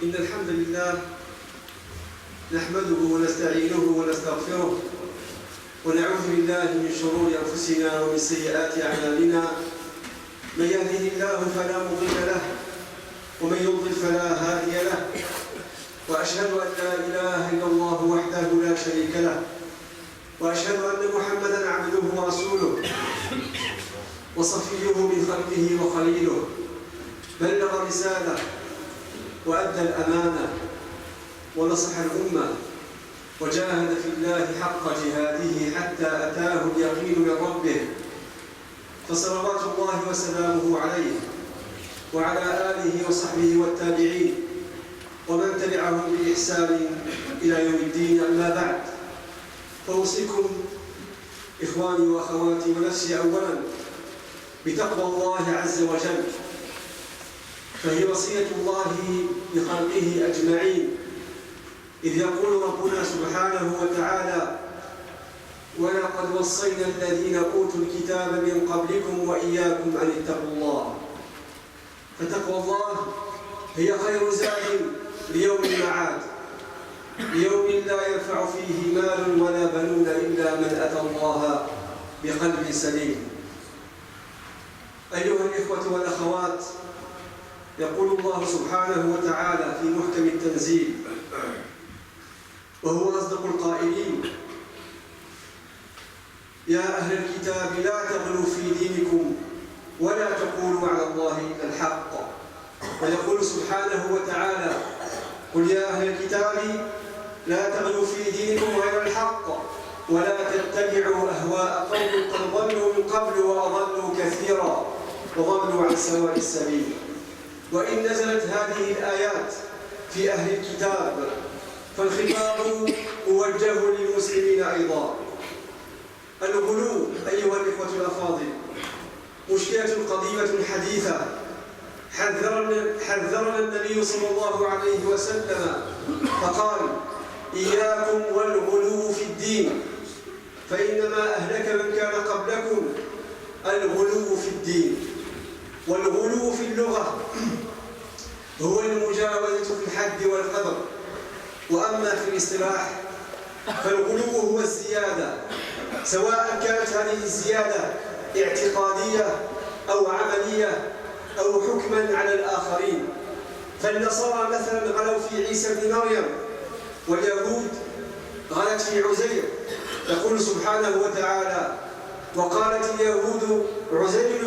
إن الحمد لله نحمده ونستعينه ونستغفره ونعوذ بالله من شرور أنفسنا ومن سيئات أعمالنا. من يهده الله فلا مضل له ومن يضلل فلا هادي له، وأشهد أن لا إله إلا الله وحده لا شريك له، وأشهد أن محمدًا عبده ورسوله وصفيه من خلقه وخليله، بلغ الرسالة وأدى الأمانة ونصح الأمة وجاهد في الله حق جهاده حتى أتاه اليقين من ربه، فصلوات الله وسلامه عليه وعلى آله وصحبه والتابعين ومن تبعهم بإحسان إلى يوم الدين. أما بعد، فأوصيكم إخواني وأخواتي ونفسي أولا بتقوى الله عز وجل، فهي وصية الله بخلقه أجمعين، إذ يقول ربنا سبحانه وتعالى: ولقد وصينا الذين أوتوا الكتاب من قبلكم وإياكم أن اتقوا الله. فتقوى الله هي خير زاد ليوم المعاد، ليوم لا ينفع فيه مال ولا بنون إلا من أتى الله بقلب سليم. أيها الإخوة والأخوات، يقول الله سبحانه وتعالى في محكم التنزيل وهو أصدق القائلين: يا أهل الكتاب لا تغلوا في دينكم ولا تقولوا على الله إلا الحق. ويقول سبحانه وتعالى: قل يا أهل الكتاب لا تغلوا في دينكم غير الحق ولا تتبعوا أهواء قوم قد ضلوا من قبل وأضلوا كثيرا وضلوا عن سواء السبيل. وإن نزلت هذه الآيات في أهل الكتاب فالخطاب موجه للمسلمين أيضا. الغلو أيها الإخوة الأفاضل مشكلة قديمة حديثة، حذرنا النبي صلى الله عليه وسلم فقال: إياكم والغلو في الدين، فإنما أهلك من كان قبلكم الغلو في الدين. والغلو في اللغة هو المجاوزة في الحد والقدر، وأما في الاصطلاح فالغلو هو الزيادة، سواء كانت هذه الزيادة اعتقادية أو عملية أو حكماً على الآخرين. فالنصارى مثلاً غلوا في عيسى بن مريم، واليهود غلت في عزير. يقول سبحانه وتعالى: وقالت اليهود عزير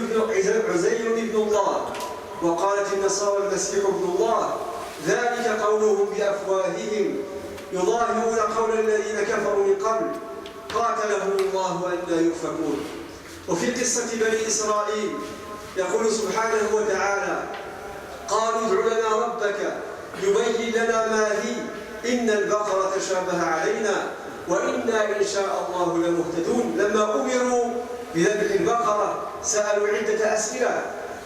ابن الله وقالت النصارى المسيح ابن الله، ذلك قولهم بأفواههم يضاهئون قول الذين كفروا من قبل قاتلهم الله أنى يؤفكون. وفي قصة بني إسرائيل يقول سبحانه وتعالى: قالوا ادع لنا ربك يبين لنا ما هي إن البقرة تشابه علينا وإنا إن شاء الله لمهتدون. لما أمروا بذبح البقرة سألوا عدة أسئلة،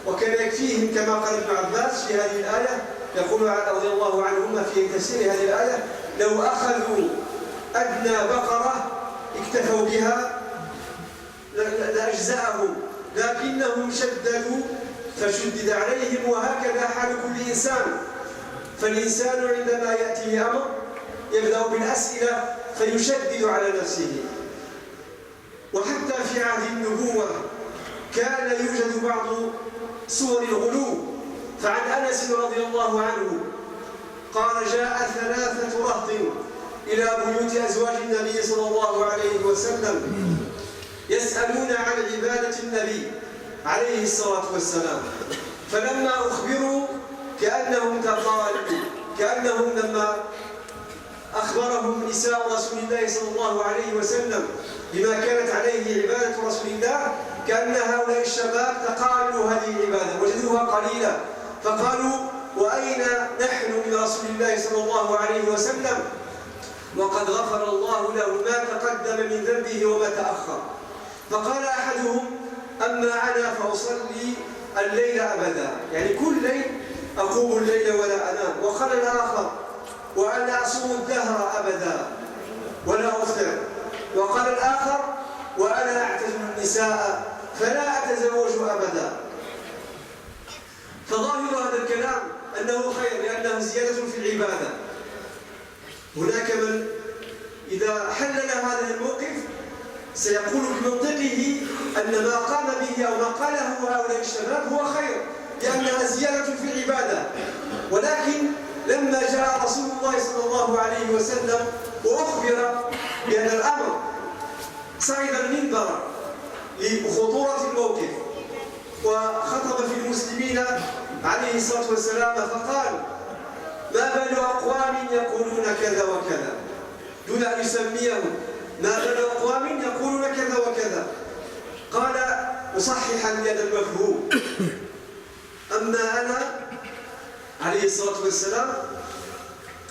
وكان يكفيهم كما قال ابن عباس في هذه الآية، يقول رضي الله عنهما في تفسير هذه الآية: لو أخذوا أدنى بقرة اكتفوا بها لأجزأهم، لكنهم شددوا فشدد عليهم، وهكذا حال كل إنسان. فالإنسان عندما يأتيه أمر يبدأ بالأسئلة فيشدد على نفسه. وحتى في عهد النبوة كان يوجد بعض صور الغلو. فعن أنس رضي الله عنه قال: جاء 3 رهط إلى بيوت أزواج النبي صلى الله عليه وسلم يسألون عن عبادة النبي عليه الصلاة والسلام، فلما أخبروا كأنهم لما أخبرهم نساء رسول الله صلى الله عليه وسلم بما كانت عليه عبادة رسول الله، كأن هؤلاء الشباب تقالوا هذه العبادة وجدوها قليلة، فقالوا: وأين نحن من رسول الله صلى الله عليه وسلم وقد غفر الله له ما تقدم من ذنبه وما تأخر. فقال أحدهم: أما أنا فأصلي الليل أبدا، يعني كل ليل أقوم الليل ولا أنام. وقال الآخر: وأنا أصوم الدهر أبدا ولا أفطر. وقال الآخر: وأنا أعتزل النساء فلا أتزوج أبدا. فظاهر هذا الكلام أنه خير لأنه زيادة في العبادة. هناك من إذا حلل هذا الموقف سيقول بمنطقه أن ما قام به أو ما قاله هؤلاء الشباب هو خير لأنها زيادة في العبادة. ولكن لما جاء رسول الله صلى الله عليه وسلم وأخبر بهذا الأمر صعد المنبر لخطورة الموقف وخطب في المسلمين عليه الصلاة والسلام فقال: ما بال أقوام يقولون كذا وكذا، دون أن يسميهم، ما بال أقوام يقولون كذا وكذا. قال مصححا لهذا المفهوم: أما أنا عليه الصلاة والسلام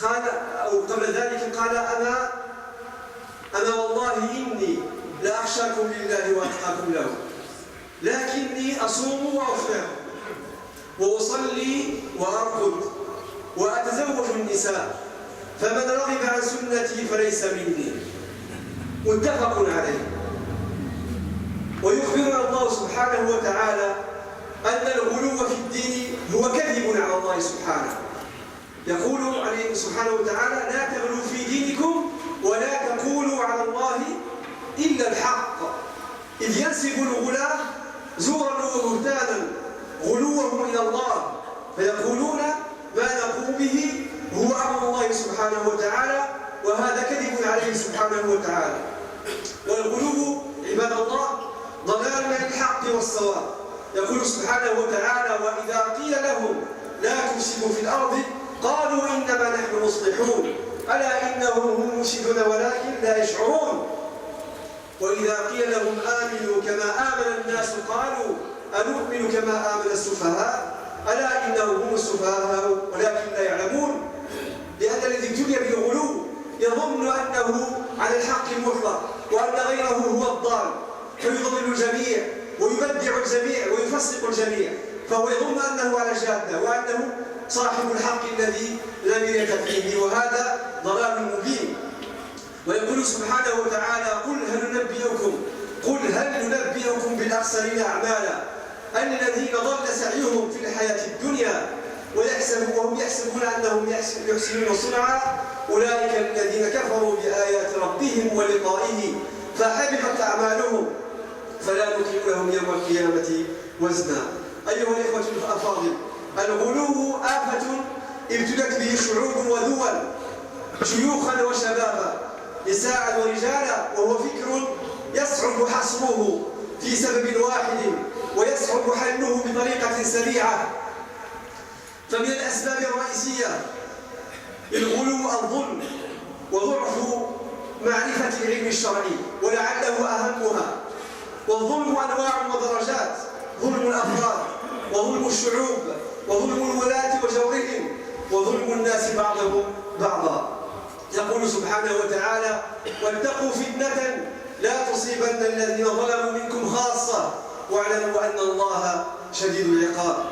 قال، أو قبل ذلك قال: أنا والله إني لأخشاكم لله وأتقاكم له، لكني أصوم وأفطر وأصلي وأرقد وأتزوج النساء، فمن رغب عن سنتي فليس مني. متفق عليه. ويخبرنا الله سبحانه وتعالى أن الغلو في الدين هو كذب على الله سبحانه. يقول عليه سبحانه وتعالى: لا تغلوا في دينكم ولا تقولوا على الله إلا الحق، إذ ينسب الغلاة زورا وبهتانا غلوهم إلى الله، فيقولون ما نقوم به هو أمر الله سبحانه وتعالى، وهذا كذب عليه سبحانه وتعالى. والغلو عباد الله ضلال عن الحق والصواب. يقول سبحانه وتعالى: وإذا قيل لهم لا تفسدوا في الأرض قالوا إنما نحن مصلحون ألا إنهم هم المفسدون ولكن لا يشعرون. وإذا قيل لهم آمنوا كما آمن الناس قالوا أنؤمن كما آمن السفهاء ألا إنهم هم السفهاء ولكن لا يعلمون. لأن الذي ابتلي بالغلو يظن أنه على الحق المطلق وأن غيره هو الضال، فيضلل الجميع ويبدع الجميع ويفسق الجميع، فهو يظن أنه على جادة وأنه صاحب الحق الذي لا مرية فيه، وهذا ضلال مبين. ويقول سبحانه وتعالى: قل هل ننبئكم بالأخسرين أعمالا الذين ضل سعيهم في الحياة الدنيا وهم يحسبون أنهم يحسنون صنعا أولئك الذين كفروا بآيات ربهم ولقائه فحبطت أعمالهم فلا نقيم لهم يوم القيامة وزنا. أيها الإخوة الأفاضل، الغلو آفة ابتلت به شعوب ودول، شيوخا وشبابا، نساء ورجالا، وهو فكر يصعب حصره في سبب واحد ويصعب حله بطريقة سريعة. فمن الأسباب الرئيسية للغلو الظلم وضعف معرفة العلم الشرعي ولعله أهمها. والظلم أنواع ودرجات: ظلم الأفراد وظلم الشعوب وظلم الولاة وجورهم وظلم الناس بعضهم بعضا. يقول سبحانه وتعالى: واتقوا فتنة لا تصيبن الذين ظلموا منكم خاصة واعلموا أن الله شديد العقاب.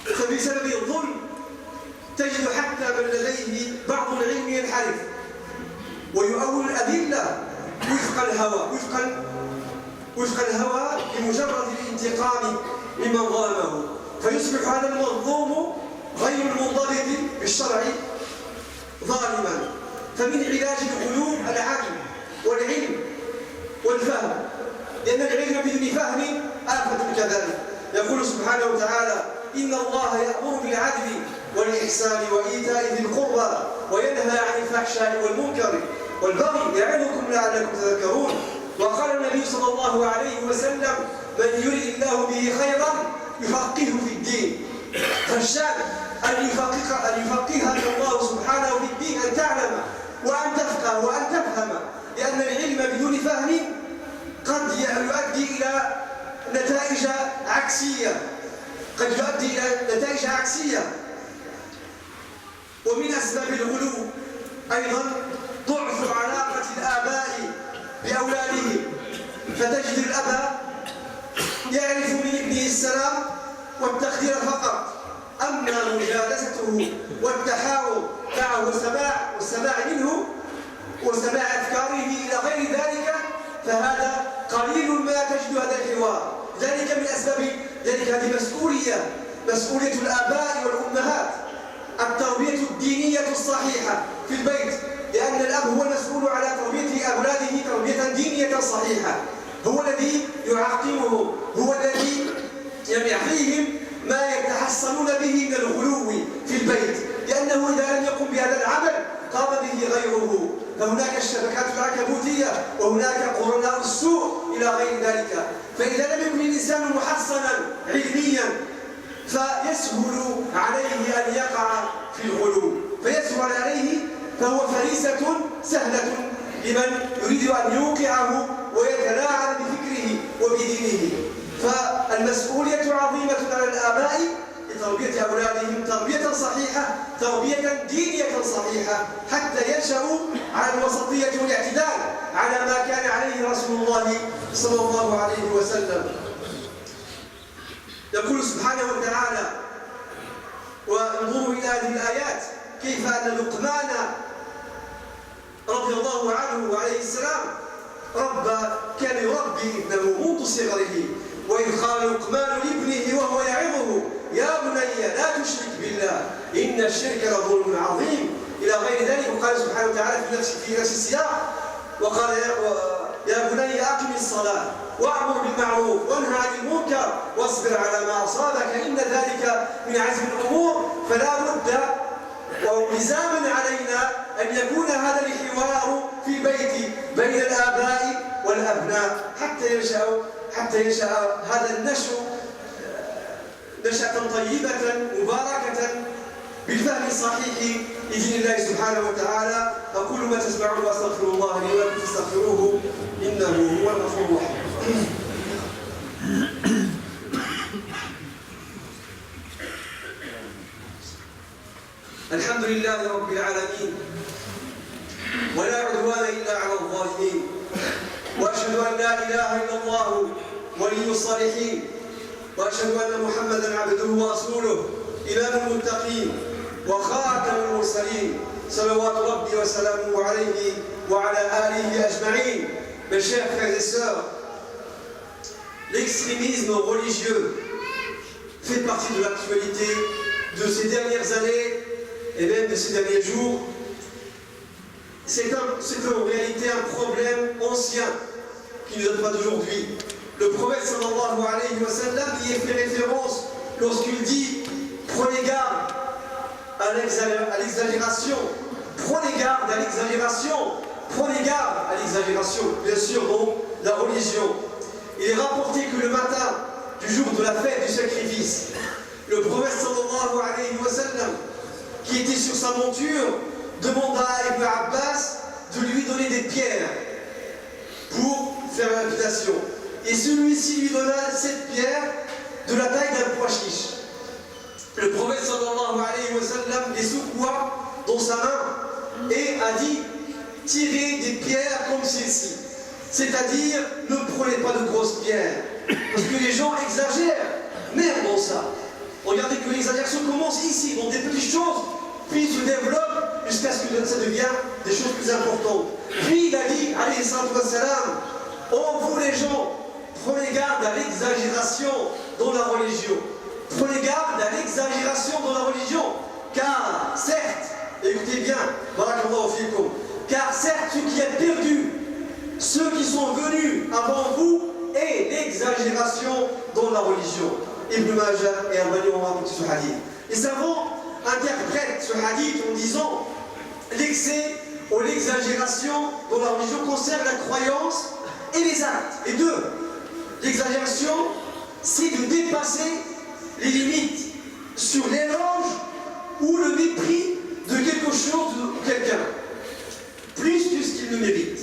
فبسبب الظلم تجد حتى من لديه بعض العلم ينحرف ويؤول الأدلة وفق الهوى بمجرد الانتقام ممن ظلمه، فيصبح هذا المظلوم غير المنضبط بالشرع ظالما. فمن علاج الغلو العقل والعلم والفهم، لأن العلم بدون فهم آفة كذلك. يقول سبحانه وتعالى: إن الله يأمر بالعدل والإحسان وإيتاء ذي القربى وينهى عن الفحشاء والمنكر والبغي يعظكم لعلكم تذكرون. وقال النبي صلى الله عليه وسلم: من يرد الله به خيرا يفقهه في الدين. فالشأن أن يفقهك الله سبحانه في الدين، أن تعلم وأن تفقه وأن تفهم، لأن العلم بدون فهم قد يؤدي إلى نتائج عكسية. ومن أسباب الغلو أيضا ضعف علاقة الآباء بأولادهم، فتجد الأب يعرف من ابنه السلام والتخدير فقط، أما مجالسته والتحاور معه والسماع منه وسماع أفكاره إلى غير ذلك فهذا قليل ما تجد هذا الحوار. ذلك من أسباب ذلك هذه مسؤولية مسؤولية الآباء والأمهات التربية الدينية الصحيحة في البيت، لأن الأب هو المسؤول على تربية أولاده تربية دينية صحيحة، هو الذي يعقمهم، هو الذي يعطيهم ما يتحصلون به من الغلو في البيت، لأنه إذا لم يقم بهذا العمل قام به غيره، فهناك الشبكات العنكبوتية وهناك قرناء السوء إلى غير ذلك. فإذا لم يكن الإنسان محصنا علميا فيسهل عليه أن يقع في الغلو، فيسهل عليه، فهو فريسة سهلة لمن يريد أن يوقعه ويتلاعب بفكره وبدينه. فالمسؤولية عظيمة على الآباء لتربية أولادهم تربية صحيحة، تربية دينية صحيحة، حتى ينشأوا على الوسطية والاعتدال على ما كان عليه رسول الله صلى الله عليه وسلم. يقول سبحانه وتعالى: وانظروا إلى هذه الآيات كيف أن لقمان رضي الله عنه عليه السلام كان يربي ابنه منذ صغره، وإذ قال لقمان لابنه وهو يعظه: يا بني لا تشرك بالله إن الشرك لظلم عظيم، إلى غير ذلك. وقال سبحانه وتعالى في نفس السياق: وقال يا بني أقم الصلاة وأمر بالمعروف وانهى عن المنكر واصبر على ما أصابك إن ذلك من عزم الأمور. فلا بد ولزاما علينا أن يكون هذا الحوار في البيت بين الآباء والأبناء حتى ينشأ هذا النشء نشأة طيبة مباركة بالفهم الصحيح لدين الله سبحانه وتعالى. أقول ما تسمعون وأستغفر الله لي ولكم فاستغفروه إنه هو الغفور الرحيم. الحمد لله رب العالمين، ولا عدوان إلا على الظالمين، وأشهد أن لا إله إلا الله ولي الصالحين، وأشهد أن محمدًا عبده ورسوله إمام المتقين وخاتم المرسلين، صلوات ربي وسلامه عليه وعلى آله أجمعين. Mes chers frères et sœurs, l'extrémisme religieux fait partie de l'actualité de ces dernières années et même de ces derniers jours. C'est en réalité un problème ancien qui ne date pas d'aujourd'hui. Le prophète sallallahu alayhi wa sallam y fait référence lorsqu'il dit: prenez garde à l'exagération, prenez garde à l'exagération, prenez garde à l'exagération, bien sûr, dans la religion. Il est rapporté que le matin du jour de la fête du sacrifice, le prophète sallallahu alayhi wa sallam, qui était sur sa monture, demanda à Ibn Abbas de lui donner des pierres pour faire l'imputation. Et celui-ci lui donna cette pierre de la taille d'un pois chiche. Le prophète sallallahu alayhi wa sallam les secoua dans sa main et a dit: tirez des pierres comme celle-ci. C'est-à-dire, ne prenez pas de grosses pierres. Parce que les gens exagèrent, même dans ça. Regardez que l'exagération commence ici, dans des petites choses, puis se développe jusqu'à ce que ça devienne des choses plus importantes. Puis il a dit, alayhi salatu wa salam: oh vous les gens, prenez garde à l'exagération dans la religion. Prenez garde à l'exagération dans la religion. Car certes, écoutez bien, barakallahu fikum, car certes, ce qui a perdu ceux qui sont venus avant vous est l'exagération dans la religion. Ibn Majah et Albani ont rapporté ce hadith. Les savants interprètent ce hadith en disant: l'excès ou l'exagération dans la religion concerne la croyance et les actes. Les deux. L'exagération, c'est de dépasser les limites sur l'éloge ou le mépris de quelque chose ou quelqu'un, plus que ce qu'il ne mérite.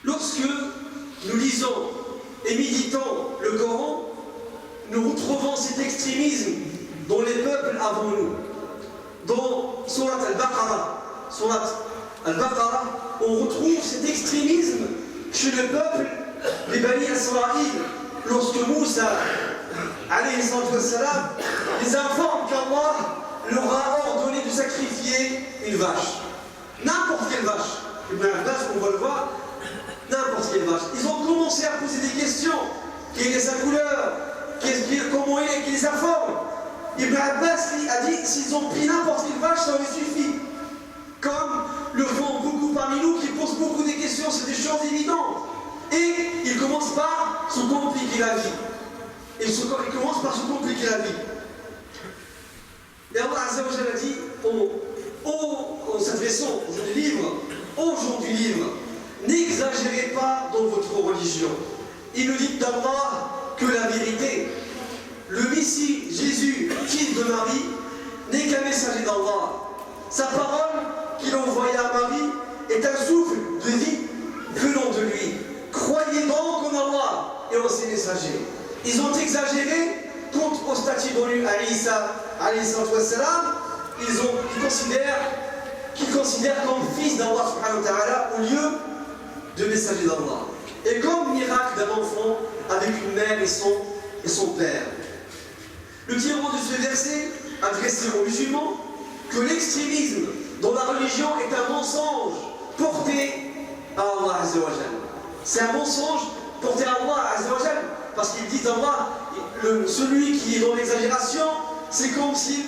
Lorsque nous lisons et méditons le Coran, nous retrouvons cet extrémisme dans les peuples avant nous. Dans Surat Al-Baqarah, on retrouve cet extrémisme chez le peuple des Bani Israël, lorsque Moussa, alayhi salatu wa salam, les informe qu'Allah leur a ordonné de sacrifier une vache. N'importe quelle vache. Ibn Abbas, on va le voir, n'importe quelle vache. Ils ont commencé à poser des questions. Quelle est sa couleur? Comment il est? Quelle est sa forme? Ibn Abbas a dit, s'ils ont pris n'importe quelle vache, ça aurait suffi. Comme le font beaucoup parmi nous qui posent beaucoup de questions, c'est des choses évidentes. Et ils commencent par se compliquer la vie. Ils commencent par se compliquer la vie. Et Allah Azza wa Jalla a dit, cette leçon, aujourd'hui livre, n'exagérez pas dans votre religion. Il ne dit d'Allah que la vérité. Le Messie, Jésus, fils de Marie, n'est qu'un messager d'Allah. Sa parole qu'il a envoyée à Marie est un souffle de vie venant de lui. Croyez donc en Allah et en ses messagers. Ils ont exagéré quant au statut donné à Isa, qu'ils considèrent comme fils d'Allah subhanahu wa ta'ala au lieu de messager d'Allah. Et comme miracle d'un enfant avec une mère et son père. Le tirant de ce verset adressé aux musulmans que l'extrémisme dans la religion est un mensonge porté à Allah Azza wa Jalla. C'est un mensonge porté à Allah Azza wa Jalla parce qu'il dit d'Allah, celui qui est dans l'exagération, c'est comme s'il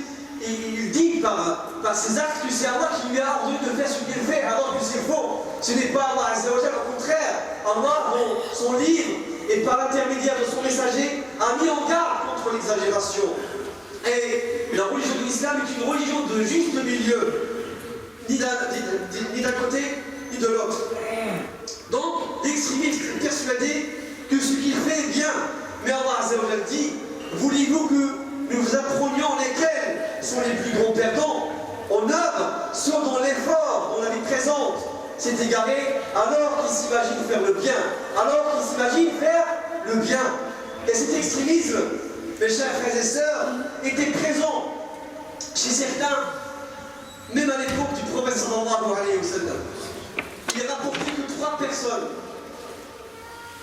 dit par ses actes que c'est Allah qui lui a ordonné de faire ce qu'il fait alors que c'est faux. Ce n'est pas Allah Azza wa Jalla, au contraire, Allah dans son livre et par l'intermédiaire de son messager a mis en garde contre l'exagération. Et la religion de l'islam est une religion de juste milieu, ni d'un côté ni de l'autre. Donc l'extrémiste est persuadé que ce qu'il fait est bien, mais Allah Azza wa Jalla dit, voulez-vous que nous vous apprenions lesquels sont les plus grands perdants en œuvre, soit dans l'effort, dans la vie présente, s'est égaré alors qu'il s'imagine faire le bien, alors qu'il s'imagine faire le bien. Et cet extrémisme, mes chers frères et sœurs, était présent chez certains, même à l'époque du prophète sallallahu alayhi wa sallam. Il est rapporté que 3 personnes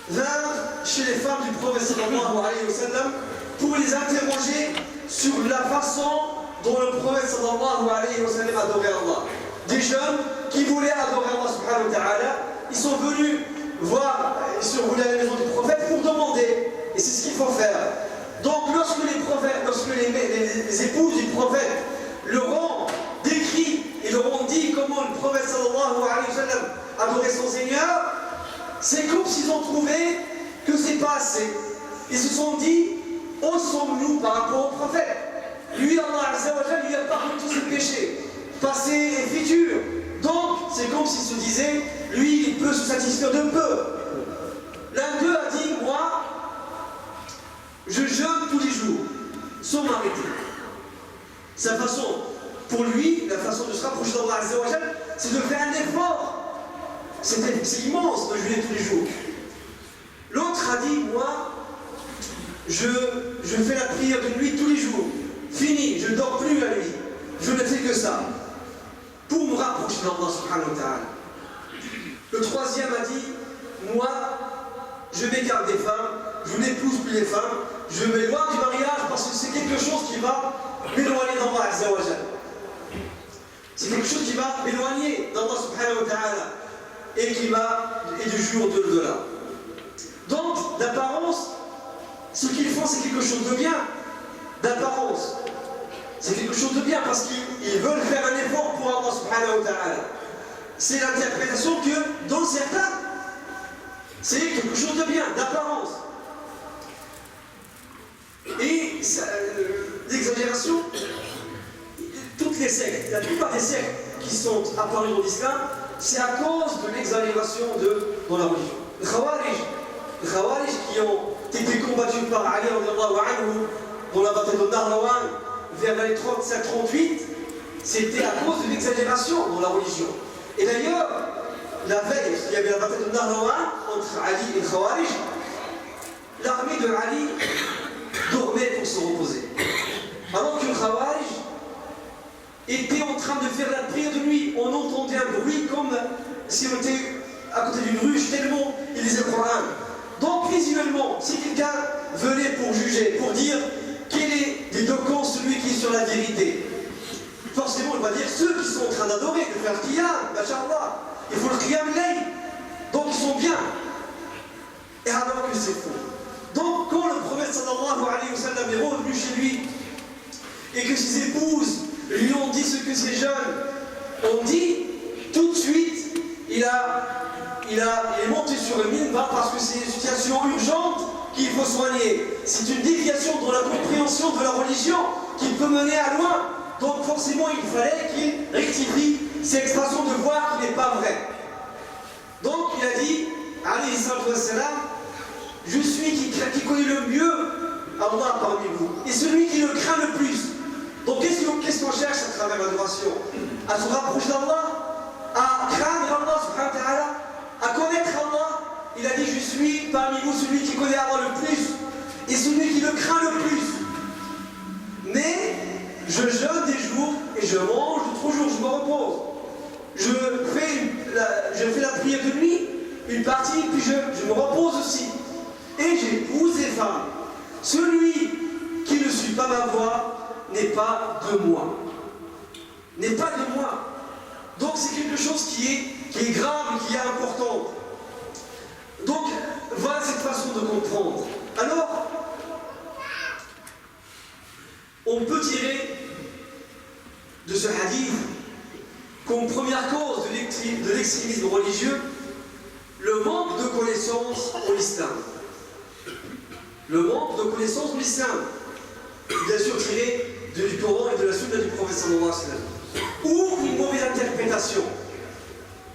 vinrent chez les femmes du prophète sallallahu alayhi wa sallam pour les interroger sur la façon dont le prophète sallallahu alayhi wa sallam adorait Allah. Des jeunes qui voulaient adorer Allah subhanahu wa ta'ala, ils sont venus voir, ils sont venus à la maison du prophète pour demander, et c'est ce qu'il faut faire. Donc lorsque les épouses du prophète leur ont décrit et leur ont dit comment le prophète sallallahu alayhi wa sallam adorait son Seigneur, c'est comme s'ils ont trouvé que c'est pas assez. Ils se sont dit, où sommes-nous par rapport au prophète? Lui, Allah Azza wa Jalla, lui a pardonné tous ses péchés, passés et futurs. Donc, c'est comme s'il se disait, lui, il peut se satisfaire de peu. L'un d'eux a dit, moi, je jeûne tous les jours, sans m'arrêter. Sa façon, pour lui, la façon de se rapprocher d'Allah Azza wa Jalla, c'est de faire un effort. C'est immense de jeûner tous les jours. L'autre a dit, moi, je fais la prière de nuit tous les jours. Fini, je ne dors plus la nuit. Je ne fais que ça. Pour me rapprocher d'Allah subhanahu wa ta'ala. Le troisième a dit, moi, je m'écarte des femmes, je n'épouse plus les femmes, je m'éloigne du mariage parce que c'est quelque chose qui va m'éloigner d'Allah Azza wa Jalla. C'est quelque chose qui va m'éloigner d'Allah subhanahu wa ta'ala et du jour de l'au-delà. Donc, d'apparence, ce qu'ils font, c'est quelque chose de bien. D'apparence. C'est quelque chose de bien parce qu'ils veulent faire un effort pour Allah subhanahu wa ta'ala. C'est l'interprétation que, dans certains, c'est quelque chose de bien, d'apparence. Et l'exagération, toutes les sectes, la plupart des sectes qui sont apparues dans l'islam, c'est à cause de l'exagération dans la religion. Les Khawarij qui ont été combattus par Ali anhu dans la bataille de Nahrawan vers l'année 37-38, c'était à cause de l'exagération dans la religion. Et d'ailleurs, la veille, il y avait la bataille de Nahrawan entre Ali et Khawarij, l'armée de Ali dormait pour se reposer. Alors que Khawarij était en train de faire la prière de nuit, on entendait un bruit comme si on était à côté d'une ruche, tellement il lisait le Coran. Donc visuellement, si quelqu'un venait pour juger, pour dire quel est des deux camps celui qui est sur la vérité, forcément il va dire ceux qui sont en train d'adorer, de faire qiyam, machallah, il faut le qiyam layl. Donc ils sont bien, et alors que c'est faux. Donc quand le prophète sallallahu alayhi wa sallam est revenu chez lui, et que ses épouses lui ont dit ce que ces jeunes ont dit, tout de suite, il est monté sur le minbar parce que c'est une situation urgente qu'il faut soigner. C'est une déviation dans la compréhension de la religion qui peut mener à loin. Donc forcément, il fallait qu'il rectifie cette façon de voir qui n'est pas vraie. Donc il a dit, alayhi salatu wassalam, je suis qui connaît le mieux Allah parmi vous, et celui qui le craint le plus. Donc qu'est-ce qu'on cherche à travers l'adoration? À se rapprocher d'Allah, à craindre Allah subhanahu wa ta'ala, à connaître Allah. Il a dit, je suis parmi vous celui qui connaît Allah le plus, et celui qui le craint le plus. Mais je jeûne des jours, et je mange d'autres jours, je me repose. Je fais la prière de nuit, une partie, puis je me repose aussi. Et j'épouse les femmes. Celui qui ne suit pas ma voie n'est pas de moi. N'est pas de moi. Donc c'est quelque chose qui est grave, qui est important. Donc voilà cette façon de comprendre. Alors, on peut tirer de ce hadith comme première cause de l'extrémisme religieux le manque de connaissance en islam. Le manque de connaissance en islam, bien sûr tiré du Coran et de la sunna du prophète sallallahu alayhi wa sallam. Ou une mauvaise interprétation,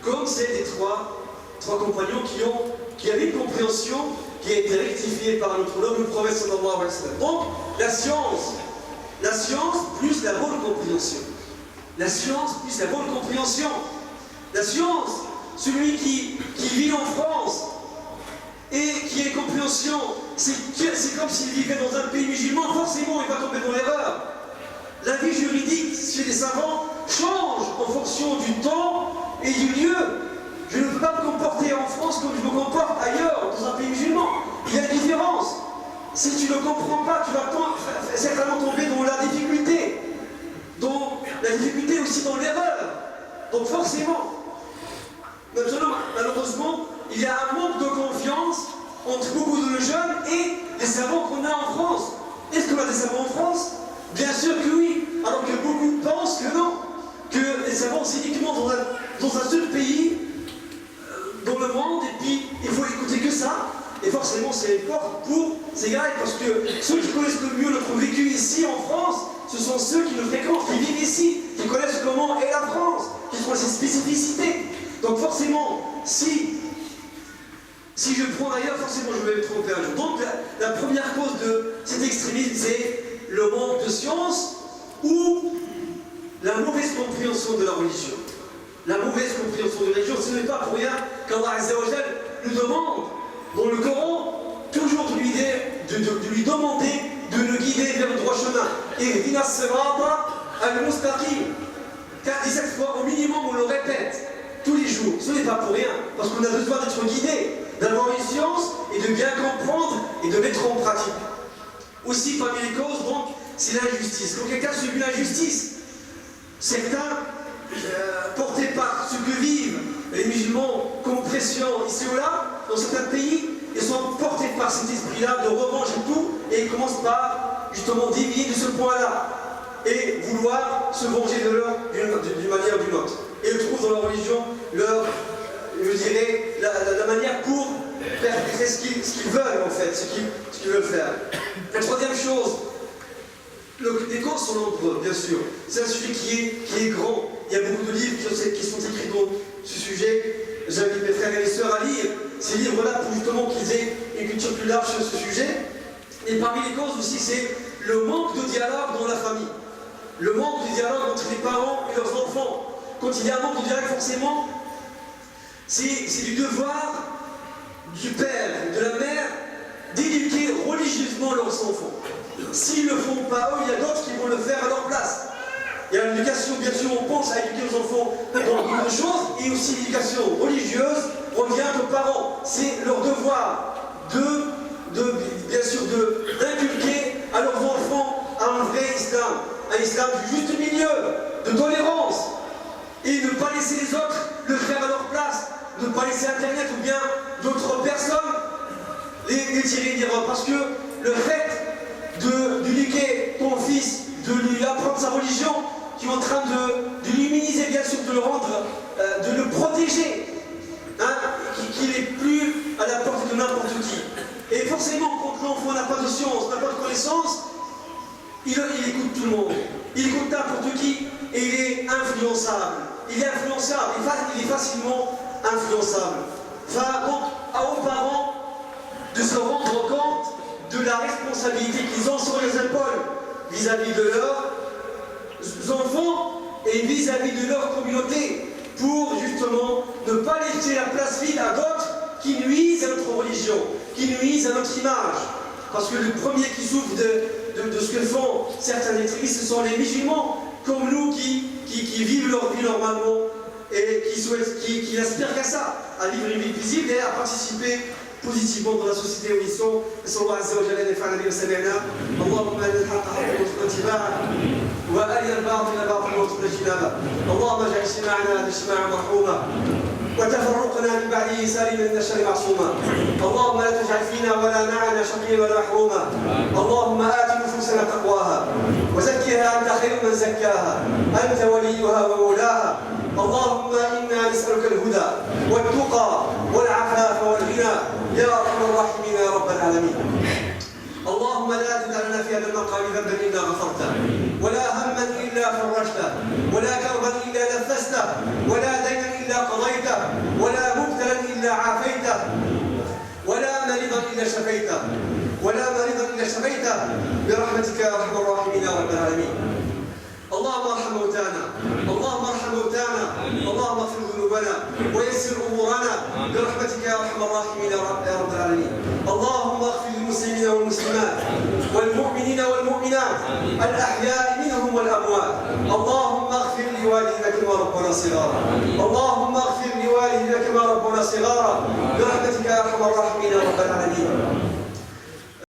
comme celle des trois compagnons qui avaient une compréhension qui a été rectifiée par notre homme, le prophète sallallahu alayhi wa sallam. Donc, la science plus la bonne compréhension. La science plus la bonne compréhension. La science, celui qui vit en France et qui a une compréhension, c'est comme s'il vivait dans un pays musulman, forcément il va tomber dans l'erreur. La vie juridique chez les savants change en fonction du temps et du lieu. Je ne peux pas me comporter en France comme je me comporte ailleurs, dans un pays musulman. Il y a une différence. Si tu ne comprends pas, tu vas certainement tomber dans la difficulté. Donc, la difficulté aussi dans l'erreur. Donc forcément, maintenant, malheureusement, il y a un manque de confiance entre beaucoup de jeunes et les savants qu'on a en France. Est-ce qu'on a des savants en France? Bien sûr que oui, alors que beaucoup pensent que non, que les savants c'est uniquement dans un seul pays, dans le monde, et puis il faut écouter que ça, et forcément c'est fort pour ces gars, parce que ceux qui connaissent le mieux notre vécu ici en France, ce sont ceux qui le fréquentent, qui vivent ici, qui connaissent comment est la France, qui connaissent ses spécificités. Donc forcément, si je prends d'ailleurs, forcément je vais me tromper un jour. Donc la première cause de cet extrémisme, c'est le manque de science ou la mauvaise compréhension de la religion. La mauvaise compréhension de la religion, ce n'est pas pour rien qu'Allah Azza wa Jal nous demande, dans le Coran, toujours de lui demander de nous guider vers le droit chemin. Et Ihdina as-sirata al-mustaqim. 17 fois au minimum, on le répète tous les jours. Ce n'est pas pour rien, parce qu'on a besoin d'être guidé, d'avoir une science et de bien comprendre et de mettre en pratique. Aussi, parmi les causes, donc, c'est l'injustice. Quand quelqu'un subit l'injustice, certains, portés par ce que vivent les musulmans comme pression ici ou là, dans certains pays, ils sont portés par cet esprit-là de revanche et tout, et ils commencent par, justement, dévier de ce point-là, et vouloir se venger de leur d'une manière ou d'une autre. Et ils trouvent dans leur religion la manière pour faire ce qu'ils veulent en fait, ce qu'ils veulent faire. La troisième chose, les causes sont nombreuses, bien sûr. C'est un sujet qui est grand. Il y a beaucoup de livres qui sont écrits dans ce sujet. J'invite mes frères et mes sœurs à lire ces livres-là pour justement qu'ils aient une culture plus large sur ce sujet. Et parmi les causes aussi, c'est le manque de dialogue dans la famille. Le manque de dialogue entre les parents et leurs enfants. Quand il y a un manque de dialogue, forcément, c'est du devoir du père, de la mère, d'éduquer religieusement leurs enfants. S'ils ne le font pas eux, il y a d'autres qui vont le faire à leur place. Il y a l'éducation, bien sûr, on pense à éduquer les enfants dans beaucoup de choses, et aussi l'éducation religieuse revient aux parents. C'est leur devoir bien sûr, d'inculquer à leurs enfants un vrai islam, un islam du juste milieu, de tolérance, et ne pas laisser les autres le faire à leur place, ne pas laisser connaissez Internet ou bien d'autres personnes, les tirer dire parce que le fait d'éduquer ton fils, de lui apprendre sa religion, qui est en train de l'immuniser, bien sûr, de le rendre, de le protéger, hein, qu'il n'est plus à la portée de n'importe qui. Et forcément, quand l'enfant n'a pas de science, n'a pas de connaissance, il écoute tout le monde, il écoute n'importe qui, et il est influençable. Il est influençable, il est facilement influençable. Enfin, donc, aux parents de se rendre compte de la responsabilité qu'ils ont sur les épaules vis-à-vis de leurs enfants et vis-à-vis de leur communauté, pour justement ne pas laisser la place vide à d'autres qui nuisent à notre religion, qui nuisent à notre image. Parce que le premier qui souffre de ce que font certains extrémistes, ce sont les musulmans, comme nous, qui vivent leur vie normalement et qui n'aspirent qu'à ça, à vivre une vie visible et à participer positivement dans la société où ils sont. نسأل الله عز وجل أن ينفعنا بما سمعنا اللهم أرنا الحق حقا وارزقنا اتباعه وأرنا الباطل باطلا وارزقنا اجتنابه اللهم اجعل اجتماعنا هذا اجتماعا مرحوما وتفرقنا من بعده سالما من الشر معصوما اللهم لا تجعل فينا ولا معنا شقيا ولا محروما اللهم آت نفوسنا تقواها وزكها أنت خير من زكاها أنت وليها ومولاها اللهم إنا نسألك الهدى والتقى والعفاف والغنى يا أرحم الراحمين يا رب العالمين اللهم لا تدع لنا في هذا المقام ذنبا إلا غفرته ولا هما إلا فرجته ولا كربا إلا نفسته ولا دينا إلا قضيته ولا مبتلا إلا عافيته ولا مريضا إلا شفيته برحمتك يا أرحم الراحمين يا رب العالمين اللهم ارحم موتانا اللهم اغفر ذنوبنا ويسر امورنا برحمتك يا ارحم الراحمين يا رب العالمين اللهم اغفر للمسلمين والمسلمات والمؤمنين والمؤمنات الاحياء منهم والاموات اللهم اغفر لوالدينا كما ربنا صغارا برحمتك يا ارحم الراحمين يا رب العالمين